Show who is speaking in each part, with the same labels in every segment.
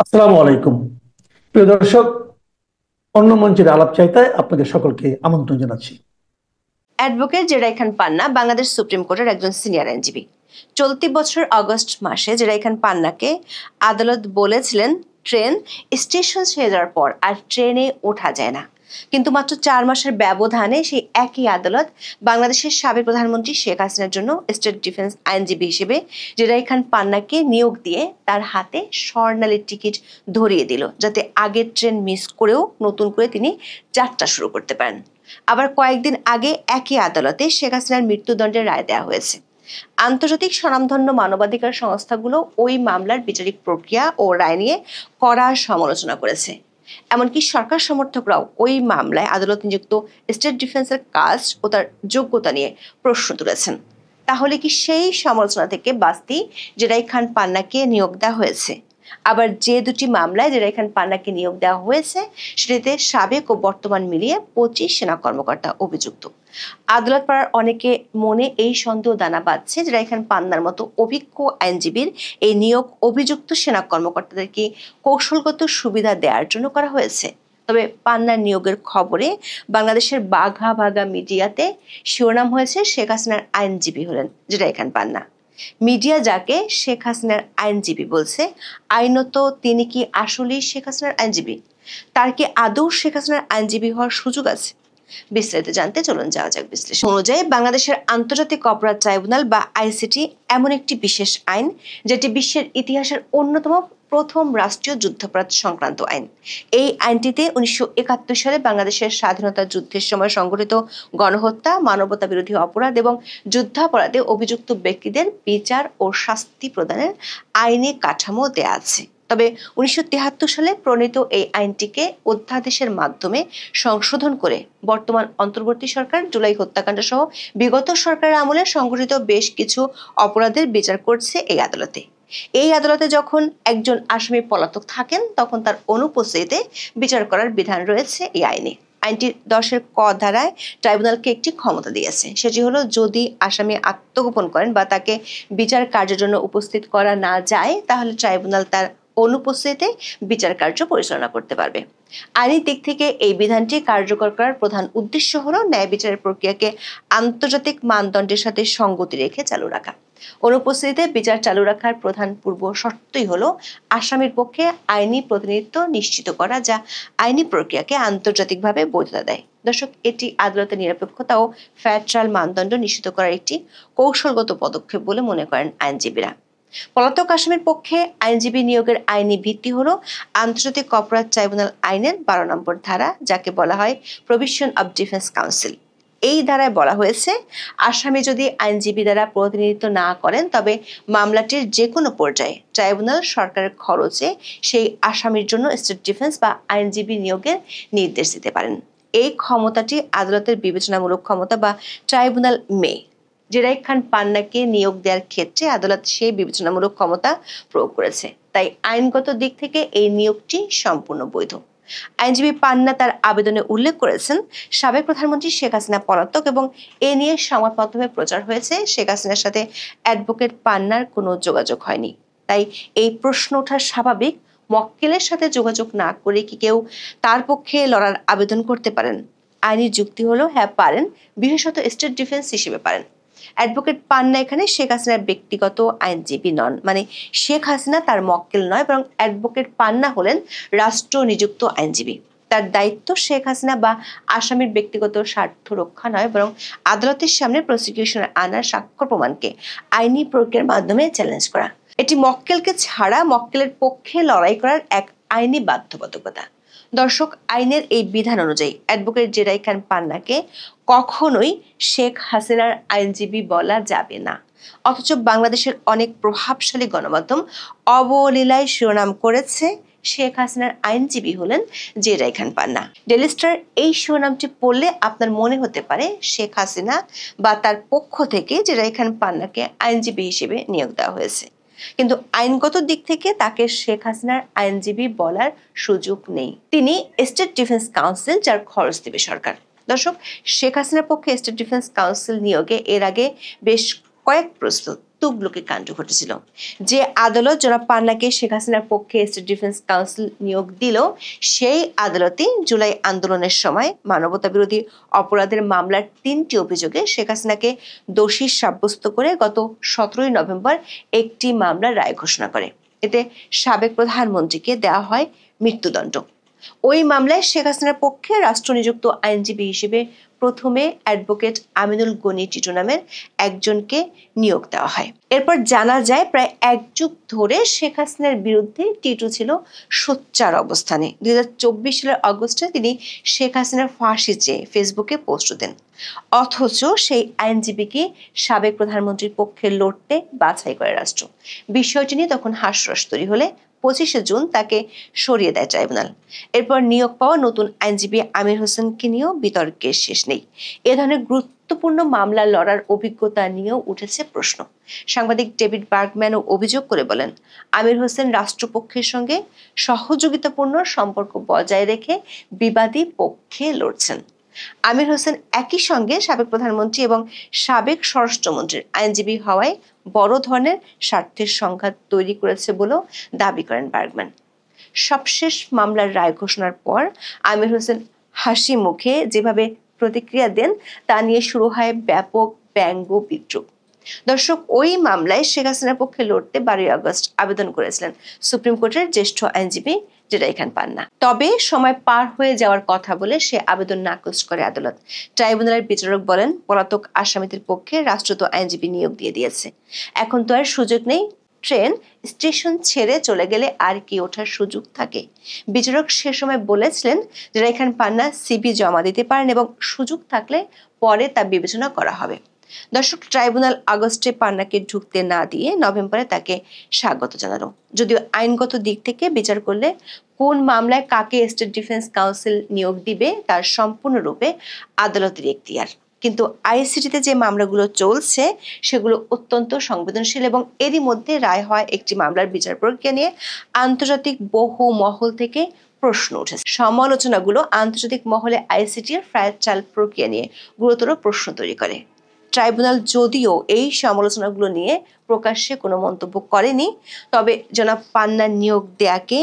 Speaker 1: আসসালামু আলাইকুম। প্রিয় দর্শক, অন্য মঞ্চের আলাপ চাইতায় আপনাদের সকলকে আমন্ত্রণ জানাচ্ছি।
Speaker 2: অ্যাডভোকেট জেরাই খান পান্না বাংলাদেশ সুপ্রিম কোর্টের একজন সিনিয়র আইনজীবী। চলতি বছর আগস্ট মাসে জেরাই খান পান্নাকে আদালত বলেছিলেন ট্রেন স্টেশন ছেড়ে যাওয়ার পর আর ট্রেনে ওঠা যায় না, কিন্তু মাত্র 4 মাসের ব্যবধানে সেই একই আদালত বাংলাদেশের সাবেক প্রধানমন্ত্রী শেখ হাসিনার জন্য স্টেট ডিফেন্স আইনজীবী হিসেবে জেরাই খান পান্নাকে নিয়োগ দিয়ে তার হাতে স্বর্ণালী টিকিট ধরিয়ে দিল, যাতে আগের ট্রেন মিস করেও নতুন করে তিনি যাত্রা শুরু করতে পারেন। আবার কয়েকদিন আগে একই আদালতে শেখ হাসিনার মৃত্যুদণ্ডের রায় দেওয়া হয়েছে। আন্তর্জাতিক স্বনামধন্য মানবাধিকার সংস্থাগুলো ওই মামলার বিচারিক প্রক্রিয়া ও রায় নিয়ে কড়া সমালোচনা করেছে। এমনকি সরকার সমর্থকরাও ওই মামলায় আদালত নিযুক্ত স্টেট ডিফেন্সের কাজ ও তার যোগ্যতা নিয়ে প্রশ্ন তুলেছেন। তাহলে কি সেই সমালোচনা থেকে বাঁচতে জেরাই খান পান্নাকে নিয়োগ দেওয়া হয়েছে? আবার যে দুটি মামলায় জেরাই খান পান্নাকে নিয়োগ দেওয়া হয়েছে সেটিতে সাবেক ও বর্তমান মিলিয়ে 25 সেনা কর্মকর্তা অভিযুক্ত। আদালত পাড়ার অনেকে মনে এই সন্দেহ দানা বাঁধছে জেরাই খান পান্নার মতো অভিজ্ঞ আইনজীবীর এই নিয়োগ অভিযুক্ত সেনা কর্মকর্তাদেরকে কৌশলগত সুবিধা দেওয়ার জন্য করা হয়েছে। তবে পান্নার নিয়োগের খবরে বাংলাদেশের বাঘা বাঘা মিডিয়াতে শিরোনাম হয়েছে শেখ হাসিনার আইনজীবী হলেন জেরাই খান পান্না। মিডিয়া যাকে শেখ হাসিনার আইনজীবী বলছে, আইনত তিনি কি আসলেই শেখ হাসিনার আইনজীবী? তার কি আদৌ শেখ হাসিনার আইনজীবী হওয়ার সুযোগ আছে? বিস্তারিত জানতে চলুন যাওয়া যাক বিশ্লেষণ অনুযায়ী। বাংলাদেশের আন্তর্জাতিক অপরাধ ট্রাইব্যুনাল বা আইসিটি এমন একটি বিশেষ আইন যেটি বিশ্বের ইতিহাসের অন্যতম প্রথম রাষ্ট্রীয় যুদ্ধাপরাধ সংক্রান্ত আইন। এই আইনটিতে 1971 সালে বাংলাদেশের স্বাধীনতা যুদ্ধের সময় সংঘটিত গণহত্যা, মানবতা বিরোধী অপরাধ এবং যুদ্ধাপরাধে অভিযুক্ত ব্যক্তিদের বিচার ও শাস্তি প্রদানের আইনি কাঠামো দেয়া আছে। তবে 1973 সালে প্রণীত এই আইনটিকে অধ্যাদেশের মাধ্যমে সংশোধন করে বর্তমান অন্তর্বর্তী সরকার জুলাই হত্যাকাণ্ড সহ বিগত সরকারের আমলে সংঘটিত বেশ কিছু অপরাধের বিচার করছে এই আদালতে। এই আদালতে যখন একজন আসামি পলাতক থাকেন তখন তার অনুপস্থিতিতে বিচার করার বিধান রয়েছে এই আইনে। আইনটির 10 ক ধারায় ট্রাইব্যুনালকে একটি ক্ষমতা দিয়েছে, সেটি হলো যদি আসামি আত্মগোপন করেন বা তাকে বিচার কার্যের জন্য উপস্থিত করা না যায় তাহলে ট্রাইব্যুনাল তার অনুপস্থিতিতে বিচার কার্য পরিচালনা করতে পারবে। আইনি দিক থেকে এই বিধানটি কার্যকর করার প্রধান উদ্দেশ্য হলো ন্যায় বিচারের প্রক্রিয়াকে আন্তর্জাতিক মানদণ্ডের সাথে সঙ্গতি রেখে চালু রাখা। অনুপস্থিতিতে বিচার চালু রাখার প্রধান পূর্ব শর্তই হলো আসামির পক্ষে আইনি প্রতিনিধিত্ব নিশ্চিত করা, যা আইনি প্রক্রিয়াকে আন্তর্জাতিকভাবে বৈধতা দেয়। দর্শক, এটি আদালতের নিরপেক্ষতা ও ফেয়ার ট্রায়াল মানদণ্ড নিশ্চিত করার একটি কৌশলগত পদক্ষেপ বলে মনে করেন আইনজীবীরা। পলাতক আসামির পক্ষে আইনজীবী নিয়োগের আইনি ভিত্তি হলো আন্তর্জাতিক অপরাধ ট্রাইব্যুনাল আইনের 12 নম্বর ধারা, যাকে বলা হয় প্রভিশন অব ডিফেন্স কাউন্সিল। এই ধারায় বলা হয়েছে, আসামি যদি আইনজীবী দ্বারা প্রতিনিধিত্ব না করেন তবে মামলাটির যে কোনো পর্যায়ে ট্রাইব্যুনাল সরকারের খরচে সেই আসামির জন্য স্টেট ডিফেন্স বা আইনজীবী নিয়োগের নির্দেশ দিতে পারেন। এই ক্ষমতাটি আদালতের বিবেচনামূলক ক্ষমতা বা ট্রাইব্যুনাল মে। জেরাই খান পান্নাকে নিয়োগ দেওয়ার ক্ষেত্রে আদালত সেই বিবেচনামূলক ক্ষমতা প্রয়োগ করেছে, তাই আইনগত দিক থেকে এই নিয়োগটি সম্পূর্ণ বৈধ। আইনজীবী পান্না তার আবেদনে উল্লেখ করেছেন, সাবেক প্রধানমন্ত্রী শেখ হাসিনা পলাতক এবং এ নিয়ে সংবাদ মাধ্যমে প্রচার হয়েছে শেখ হাসিনার সাথে অ্যাডভোকেট পান্নার কোনো যোগাযোগ হয়নি। তাই এই প্রশ্ন ওঠা স্বাভাবিক, মক্কেলের সাথে যোগাযোগ না করে কি কেউ তার পক্ষে লড়ার আবেদন করতে পারেন? আইনি যুক্তি হলো হ্যাঁ পারেন, বিশেষত স্টেট ডিফেন্স হিসেবে পারেন। অ্যাডভোকেট পান্না এখানে শেখ হাসিনার ব্যক্তিগত আইনজীবী নন, মানে শেখ হাসিনা তার মক্কেল নয়, বরং অ্যাডভোকেট পান্না হলেন রাষ্ট্র নিযুক্ত আইনজীবী। তার দায়িত্ব শেখ হাসিনা বা আসামির ব্যক্তিগত স্বার্থ রক্ষা নয়, বরং আদালতের সামনে প্রসিকিউশনের আনার সাক্ষ্য প্রমাণকে আইনি প্রক্রিয়ার মাধ্যমে চ্যালেঞ্জ করা। এটি মক্কেলকে ছাড়া মক্কেলের পক্ষে লড়াই করার এক আইনি বাধ্যবাধকতা। দর্শক, আইনের এই বিধান অনুযায়ী অ্যাডভোকেট জেরাই খান পান্নাকে কখনোই শেখ হাসিনার আইনজীবী বলা যাবে না। অথচ বাংলাদেশের অনেক প্রভাবশালী গণমাধ্যম অবলীলায় শিরোনাম করেছে শেখ হাসিনার আইনজীবী হলেন জেরাই খান পান্না। ডেইলি স্টার এই শিরোনামটি পড়লে আপনার মনে হতে পারে শেখ হাসিনা বা তার পক্ষ থেকে জেরাই খান পান্নাকে আইনজীবী হিসেবে নিয়োগ দেওয়া হয়েছে, কিন্তু আইনগত দিক থেকে তাকে শেখ হাসিনার আইনজীবী বলার সুযোগ নেই। তিনি স্টেট ডিফেন্স কাউন্সিল, যার খরচ দেবে সরকার। দর্শক, শেখ হাসিনার পক্ষে স্টেট ডিফেন্স কাউন্সিল নিয়োগে এর আগে বেশ কয়েক প্রস্তুত তুগলকি কাণ্ড ঘটেছিল। যে আদালত জনাব পান্নাকে শেখ হাসিনার পক্ষে স্টেট ডিফেন্স কাউন্সিল নিয়োগ দিল, সেই আদালতে জুলাই আন্দোলনের সময় মানবতা বিরোধী অপরাধের মামলার 3টি অভিযোগে শেখ হাসিনাকে দোষী সাব্যস্ত করে গত 17 নভেম্বর একটি মামলার রায় ঘোষণা করে। এতে সাবেক প্রধানমন্ত্রীকে দেওয়া হয় মৃত্যুদণ্ড। ওই মামলায় শেখ হাসিনার পক্ষে রাষ্ট্রনিযুক্ত আইনজীবী হিসেবে প্রথমে অ্যাডভোকেট আমিনুল গনি টিটু নামের একজনকে নিয়োগ দেওয়া হয়। এরপর জানা যায় প্রায় 1 যুগ ধরে শেখ হাসিনার বিরুদ্ধে টিটু ছিল সোচ্চার অবস্থানে। 2024 সালের অগস্টে তিনি শেখ হাসিনার ফাঁসি চেয়ে ফেসবুকে পোস্ট দেন, অথচ সেই আইনজীবীকে সাবেক প্রধানমন্ত্রীর পক্ষে লড়তে বাছাই করে রাষ্ট্র। বিষয়টি নিয়ে তখন হাস্যরস তৈরি হলে 25শে জুন তাকে সরিয়ে দেয় ট্রাইব্যুনাল। এরপর নিয়োগ পাওয়া নতুন আইনজীবী আমির হোসেনকে নিয়েও বিতর্কের শেষ নেই। এ ধরনের গুরুত্বপূর্ণ মামলা লড়ার অভিজ্ঞতা নিয়েও উঠেছে প্রশ্ন। সাংবাদিক ডেভিড বার্গম্যানও অভিযোগ করে বলেন, আমির হোসেন রাষ্ট্রপক্ষের সঙ্গে সহযোগিতাপূর্ণ সম্পর্ক বজায় রেখে বিবাদী পক্ষে লড়ছেন। আমির হোসেন একই সঙ্গে সাবেক প্রধানমন্ত্রী এবং সাবেক স্বরাষ্ট্রমন্ত্রীর আইনজীবী হওয়ায় বড় ধরনের স্বার্থের সংঘাত তৈরি করেছে বলেও দাবি করেন বার্গম্যান। সবশেষ মামলার রায় ঘোষণার পর আমির হোসেন হাসি মুখে যেভাবে প্রতিক্রিয়া দেন তা নিয়ে শুরু হয় ব্যাপক ব্যঙ্গ বিদ্রুপ। দর্শক, ওই মামলায় শেখ হাসিনার পক্ষে লড়তে 12 আগস্ট আবেদন করেছিলেন সুপ্রিম কোর্টের জ্যেষ্ঠ আইনজীবী জেরাই খান পান্না। তবে সময় পার হয়ে যাওয়ার কথা বলে সে আবেদন নাকচ করে আদালত। ট্রাইব্যুনালের বিচারক বলেন, পলাতক আসামিদের পক্ষে রাষ্ট্র তো আইনজীবী নিয়োগ দিয়ে দিয়েছে, এখন তো আর সুযোগ নেই। ট্রেন স্টেশন ছেড়ে চলে গেলে আর কি ওঠার সুযোগ থাকে? বিচারক সে সময় বলেছিলেন জেরাই খান পান্না সিবি জমা দিতে পারেন এবং সুযোগ থাকলে পরে তা বিবেচনা করা হবে। দর্শক, ট্রাইব্যুনাল আগস্টে পান্নাকে ঢুকতে না দিয়ে নভেম্বরে তাকে স্বাগত জানালো। যদিও আইনগত দিক থেকে বিচার করলে কোন মামলায় কাকে স্টেট ডিফেন্স কাউন্সিল নিয়োগ দিবে তার সম্পূর্ণরূপে আদালতের এখতিয়ার। কিন্তু আইসিটিতে যে মামলাগুলো চলছে সেগুলো অত্যন্ত সংবেদনশীল এবং এরই মধ্যে রায় হয় একটি মামলার বিচার প্রক্রিয়া নিয়ে আন্তর্জাতিক বহু মহল থেকে প্রশ্ন উঠেছে। সমালোচনাগুলো আন্তর্জাতিক মহলে আইসিটির ফ্যায়ারচাল প্রক্রিয়া নিয়ে গুরুতর প্রশ্ন তৈরি করে। ট্রাইব্যুনাল যদিও এই সমালোচনাগুলো নিয়ে প্রকাশ্যে কোনো মন্তব্য করেনি, তবে জনাব পান্নার নিয়োগ দেয়াকে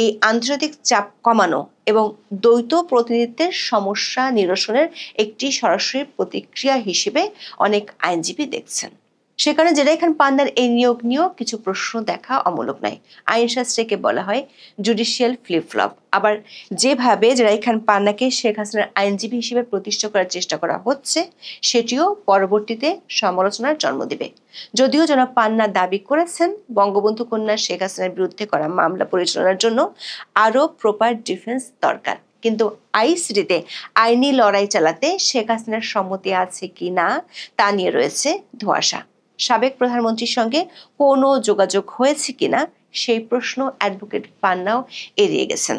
Speaker 2: এই আন্তর্জাতিক চাপ কমানো এবং দ্বৈত প্রতিনিধিত্বের সমস্যা নিরসনের একটি সরাসরি প্রতিক্রিয়া হিসেবে অনেক আইনজীবী দেখছেন। সে কারণে জেরাই খান পান্নার এই নিয়োগ নিয়েও কিছু প্রশ্ন দেখা অমূলক নয়। আইনশাস্ত্রকে বলা হয় জুডিশিয়াল ফ্লিপ-ফ্লপ। আবার যেভাবে জেরাই খান পান্নাকে শেখ হাসিনার আইনজীবী হিসেবে প্রতিষ্ঠা করার চেষ্টা করা হচ্ছে, সেটিও পরবর্তীতে সমালোচনার জন্ম দেবে। যদিও জনাব পান্না দাবি করেছেন বঙ্গবন্ধু কন্যা শেখ হাসিনার বিরুদ্ধে করা মামলা পরিচালনার জন্য আরও প্রপার ডিফেন্স দরকার, কিন্তু আইসিটিতে আইনি লড়াই চালাতে শেখ হাসিনার সম্মতি আছে কি না তা নিয়ে রয়েছে ধোঁয়াশা। সাবেক প্রধানমন্ত্রীর সঙ্গে কোনো যোগাযোগ হয়েছে কিনা সেই প্রশ্ন অ্যাডভোকেট পান্নাও এড়িয়ে গেছেন।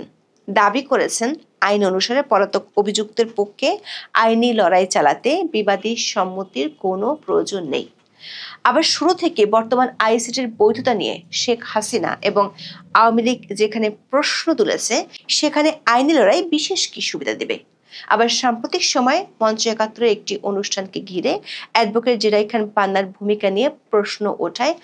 Speaker 2: দাবি করেছেন আইন অনুসারে পলাতক অভিযুক্তের পক্ষে আইনি লড়াই চালাতে বিবাদী সম্মতির কোনো প্রয়োজন নেই। আবার শুরু থেকে বর্তমান আইসিটির বৈধতা নিয়ে শেখ হাসিনা এবং আওয়ামী লীগ যেখানে প্রশ্ন তুলেছে, সেখানে আইনি লড়াই বিশেষ কি সুবিধা দেবে? আবার সাম্প্রতিক সময় মঞ্চ ৭১ একটি অনুষ্ঠানকে ঘিরে অ্যাডভোকেট জেরাই খান পান্নার ভূমিকা নিয়ে প্রশ্ন ওঠায়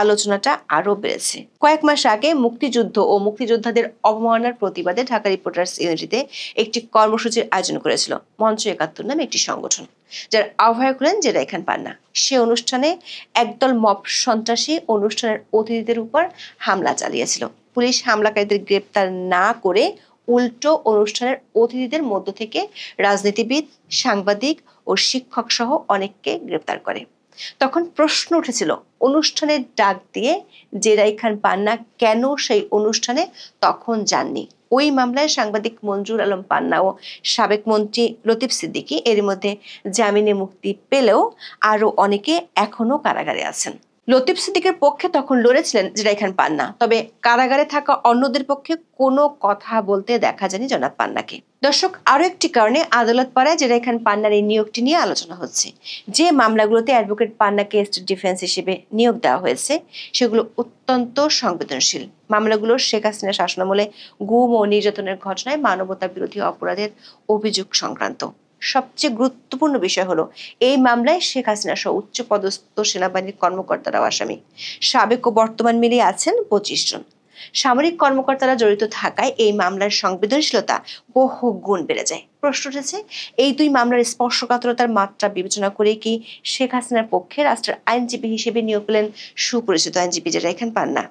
Speaker 2: আলোচনাটা আরো বেড়েছে। কয়েক মাস আগে মুক্তিযুদ্ধ ও মুক্তিযোদ্ধাদের অবমাননার প্রতিবাদে ঢাকা রিপোর্টার্স ইউনিটিতে একটি কর্মসূচির আয়োজন করেছিল মঞ্চ ৭১ নামে একটি সংগঠন, যার আহ্বায়ক হলেন জেরাই খান পান্না। সে অনুষ্ঠানে একদল মব সন্ত্রাসী অনুষ্ঠানের অতিথিদের উপর হামলা চালিয়েছিল। পুলিশ হামলাকারীদের গ্রেপ্তার না করে উল্টো অনুষ্ঠানের অতিথিদের মধ্য থেকে রাজনীতিবিদ, সাংবাদিক ও শিক্ষক সহ অনেককে গ্রেপ্তার করে। তখন প্রশ্ন উঠেছিল, অনুষ্ঠানের ডাক দিয়ে জেরাই খান পান্না কেন সেই অনুষ্ঠানে তখন যাননি? ওই মামলায় সাংবাদিক মঞ্জুর আলম পান্না ও সাবেক মন্ত্রী লতিফ সিদ্দিকী এর মধ্যে জামিনে মুক্তি পেলেও আরো অনেকে এখনো কারাগারে আছেন। লতিফ সিদ্দিকের পক্ষে তখন লড়েছিলেন জেরাই খান পান্না, তবে কারাগারে থাকা অন্যদের পক্ষে কোনো কথা বলতে দেখা যায়নি জনাব পান্নাকে। দর্শক, আরো একটি কারণে আদালত পাড়ায় জেরাই খান পান্নার এই নিয়োগটি নিয়ে আলোচনা হচ্ছে। যে মামলাগুলোতে অ্যাডভোকেট পান্নাকে স্টেট ডিফেন্স হিসেবে নিয়োগ দেওয়া হয়েছে সেগুলো অত্যন্ত সংবেদনশীল। মামলাগুলো শেখ হাসিনা শাসনামলে গুম ও নির্যাতনের ঘটনায় মানবতা বিরোধী অপরাধের অভিযোগ সংক্রান্ত। সবচেয়ে গুরুত্বপূর্ণ বিষয় হলো এই মামলায় শেখ হাসিনা সহ উচ্চ পদস্থ সেনাবাহিনীর কর্মকর্তারাও আসামি। সাবেক ও বর্তমান মিলিয়ে আছেন 25 জন। সামরিক কর্মকর্তারা জড়িত থাকায় এই মামলার সংবেদনশীলতা বহু গুণ বেড়ে যায়। প্রশ্ন উঠেছে, এই দুই মামলার স্পর্শকাতরতার মাত্রা বিবেচনা করে কি শেখ হাসিনার পক্ষে রাষ্ট্রের আইনজীবী হিসেবে নিয়োগ পেলেন সুপরিচিত আইনজীবী জেরা খান পান্না।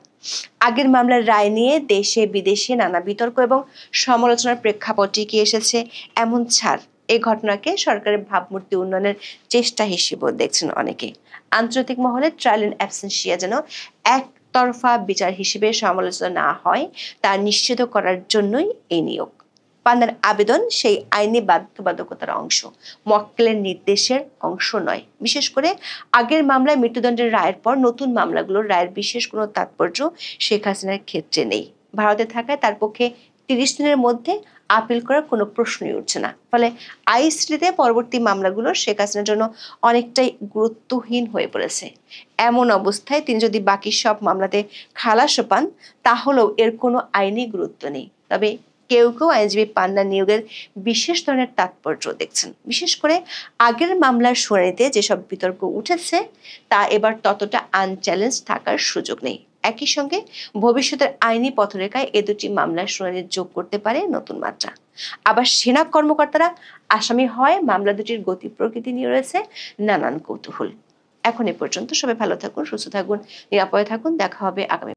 Speaker 2: আগের মামলার রায় নিয়ে দেশে বিদেশে নানা বিতর্ক এবং সমালোচনার প্রেক্ষাপটে কি এসেছে এমন ছাড় এই ঘটনাকে সরকারের ভাবমূর্তি উন্নয়নের চেষ্টা হিসেবেও দেখছেন অনেকে। আন্তর্জাতিক মহলে ট্রায়াল ইন অ্যাবসেন্সিয়া যেন একতরফা বিচার হিসেবে সমালোচনা না হয় তা নিশ্চিত করার জন্যই এই নিয়োগ। পান্নার আবেদন সেই আইনি বাধ্যবাধকতার অংশ, মক্কেলের নির্দেশের অংশ নয়। বিশেষ করে আগের মামলায় মৃত্যুদণ্ডের রায়ের পর নতুন মামলাগুলোর রায়ের বিশেষ কোনো তাৎপর্য শেখ হাসিনার ক্ষেত্রে নেই। ভারতে থাকায় তার পক্ষে 30 দিনের মধ্যে আপিল করার কোনো প্রশ্নই উঠছে না। ফলে আইসিটিতে পরবর্তী মামলাগুলো শেখ হাসিনার জন্য অনেকটাই গুরুত্বহীন হয়ে পড়েছে। এমন অবস্থায় তিনি যদি বাকি সব মামলাতে খালাসও পান তাহলেও এর কোনো আইনি গুরুত্ব নেই। তবে কেউ কেউ আইনজীবী পান্না নিয়োগের বিশেষ ধরনের তাৎপর্য দেখছেন। বিশেষ করে আগের মামলার শুনানিতে যেসব বিতর্ক উঠেছে তা এবার ততটা আনচ্যালেঞ্জ থাকার সুযোগ নেই। একই সঙ্গে ভবিষ্যতের আইনি পথরেখায় এ দুটি মামলার শুনানি যোগ করতে পারে নতুন মাত্রা। আবার সেনা কর্মকর্তারা আসামি হয় মামলা দুটির গতি প্রকৃতি নিয়ে রয়েছে নানান কৌতূহল। এখন এ পর্যন্ত। সবাই ভালো থাকুন, সুস্থ থাকুন, নিরাপদে থাকুন। দেখা হবে আগামী